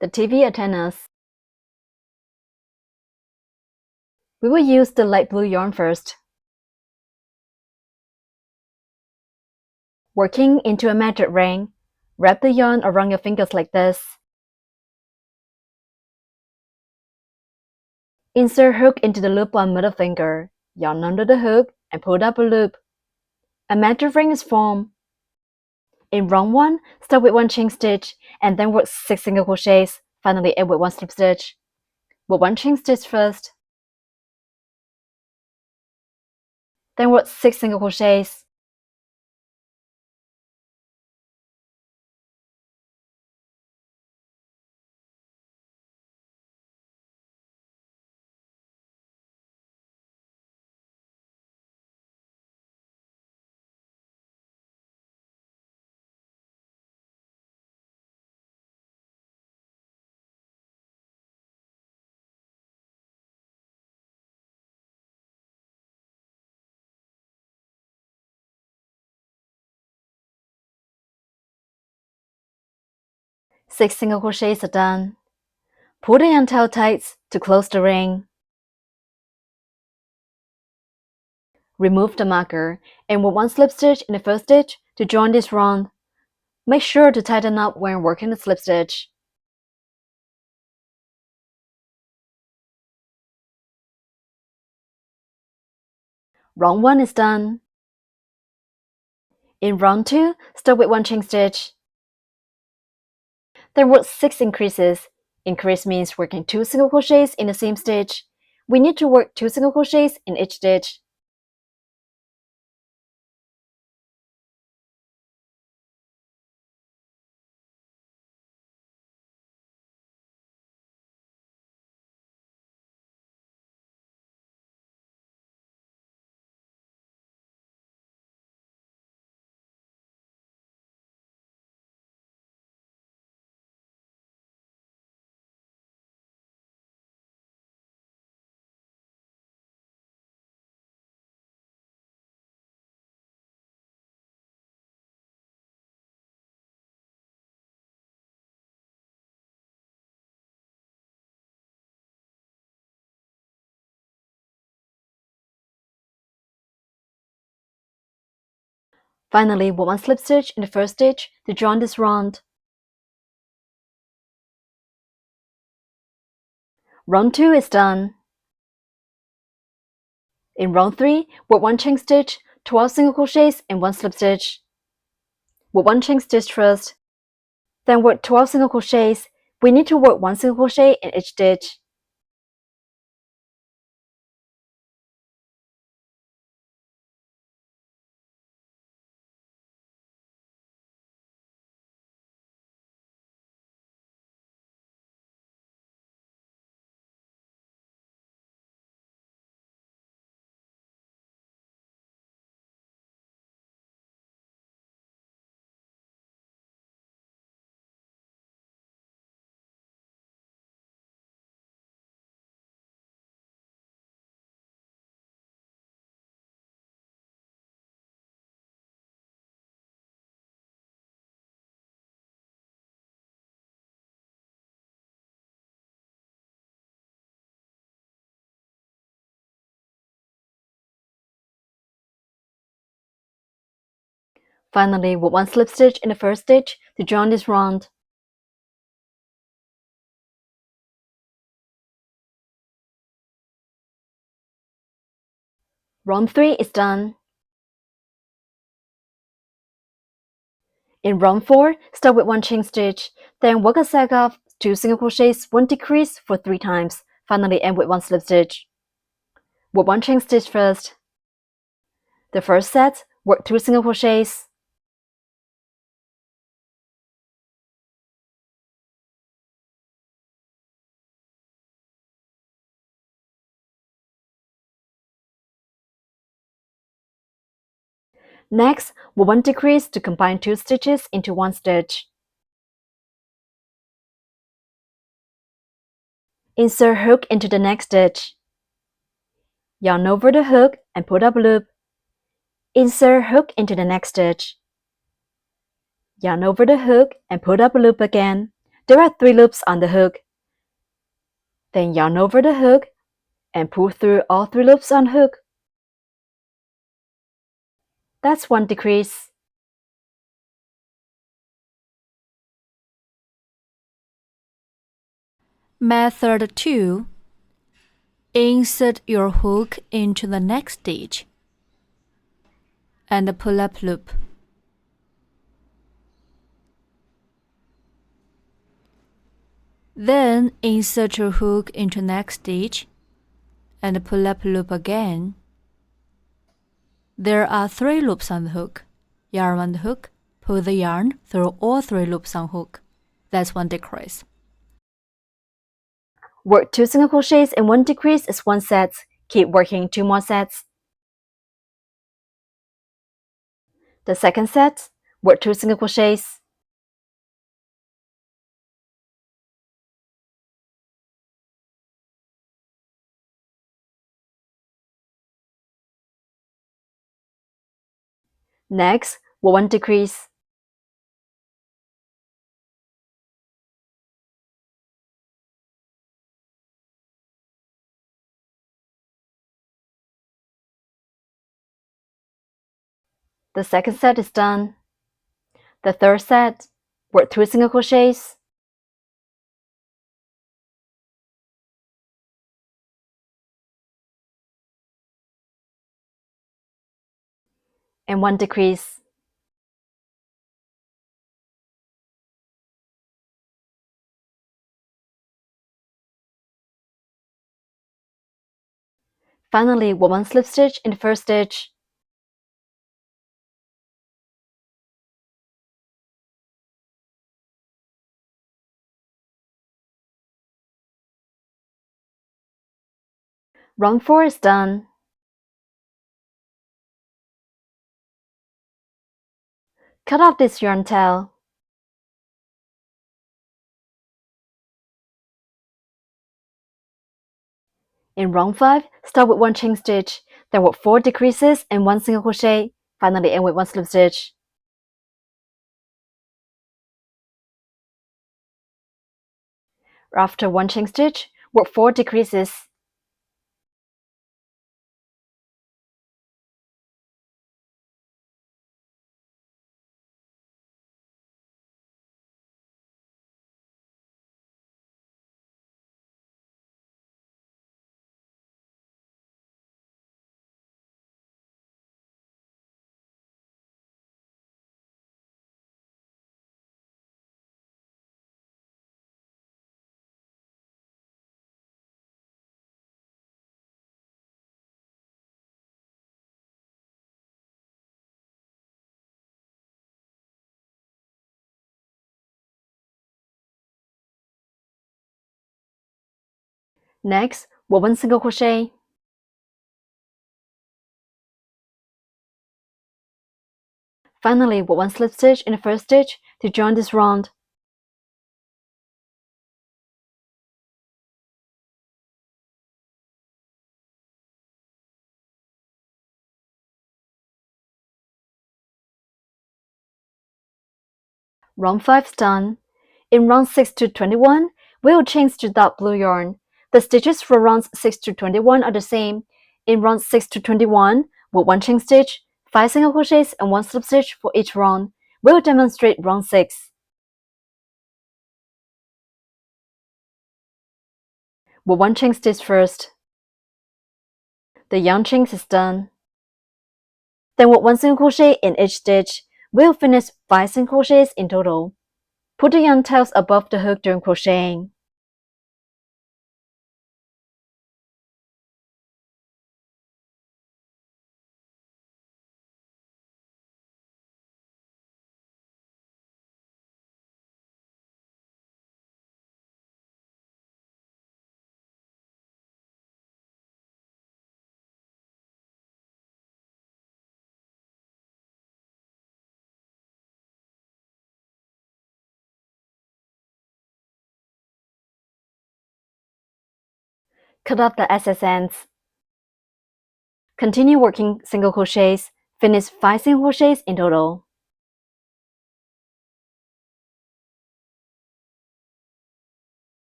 the TV antennas. We will use the light blue yarn first. Working into a magic ring, wrap the yarn around your fingers like this. Insert hook into the loop on middle finger, yarn under the hook, and pull up a loop. A magic ring is formed. In round 1, start with 1 chain stitch and then work 6 single crochets, finally end with 1 slip stitch. Work 1 chain stitch first, then work 6 single crochets. Six single crochets are done. Pull the yarn tail tight to close the ring. Remove the marker and work 1 slip stitch in the first stitch to join this round. Make sure to tighten up when working the slip stitch. Round 1 is done. In round 2, start with 1 chain stitch. Then work 6 increases. Increase means working 2 single crochets in the same stitch. We need to work 2 single crochets in each stitch. Finally, work 1 slip stitch in the first stitch to join this round. Round 2 is done. In round 3, work 1 chain stitch, 12 single crochets and 1 slip stitch. Work 1 chain stitch first, then work 12 single crochets. We need to work 1 single crochet in each stitch. Finally, work 1 slip stitch in the first stitch to join this round. Round 3 is done. In round 4, start with 1 chain stitch, then work a sag off 2 single crochets, 1 decrease for 3 times, finally end with 1 slip stitch. Work 1 chain stitch first. The first set, work 2 single crochets. Next, work 1 decrease to combine 2 stitches into 1 stitch. Insert hook into the next stitch. Yarn over the hook and put up a loop. Insert hook into the next stitch. Yarn over the hook and put up a loop again. There are 3 loops on the hook. Then yarn over the hook and pull through all 3 loops on hook. That's 1 decrease. Method 2. Insert your hook into the next stitch and pull up loop. Then insert your hook into next stitch and pull up loop again. There are 3 loops on the hook. Yarn on the hook, pull the yarn through all 3 loops on hook. That's 1 decrease. Work 2 single crochets and 1 decrease is 1 set. Keep working 2 more sets. The second set, work 2 single crochets. Next, work 1 decrease. The second set is done. The third set, work 2 single crochets. And 1 decrease. Finally, work 1 slip stitch in the first stitch. Round 4 is done. Cut off this yarn tail. In round 5, start with 1 chain stitch, then work 4 decreases and 1 single crochet. Finally end with 1 slip stitch. After 1 chain stitch, work 4 decreases. Next, work 1 single crochet. Finally, work 1 slip stitch in the first stitch to join this round. Round 5 is done. In round 6 to 21, we'll change to dark blue yarn. The stitches for rounds 6 to 21 are the same. In round 6 to 21, work 1 chain stitch, 5 single crochets and 1 slip stitch for each round. We'll demonstrate round 6. Work 1 chain stitch first. The yarn chain is done. Then work 1 single crochet in each stitch. We'll finish 5 single crochets in total. Put the yarn tails above the hook during crocheting. Cut off the excess ends. Continue working single crochets. Finish 5 single crochets in total.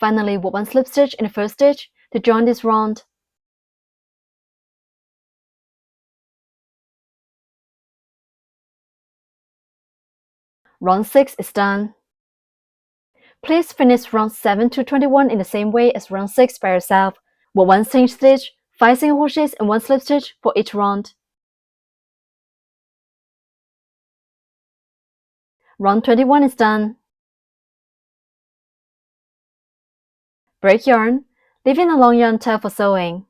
Finally, work 1 slip stitch in the first stitch to join this round. Round 6 is done. Please finish round 7 to 21 in the same way as round 6 by yourself. Work 1 single stitch, 5 single crochets and 1 slip stitch for each round. Round 21 is done. Break yarn, leaving a long yarn tail for sewing.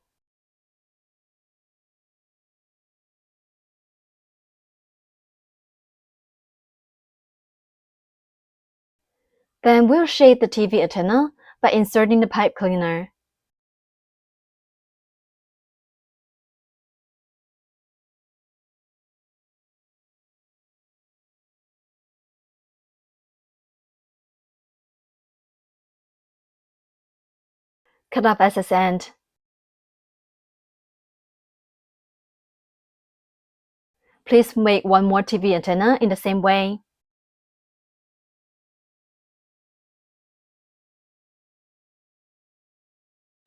Then we'll shade the TV antenna by inserting the pipe cleaner. Cut off excess end. Please make 1 more TV antenna in the same way.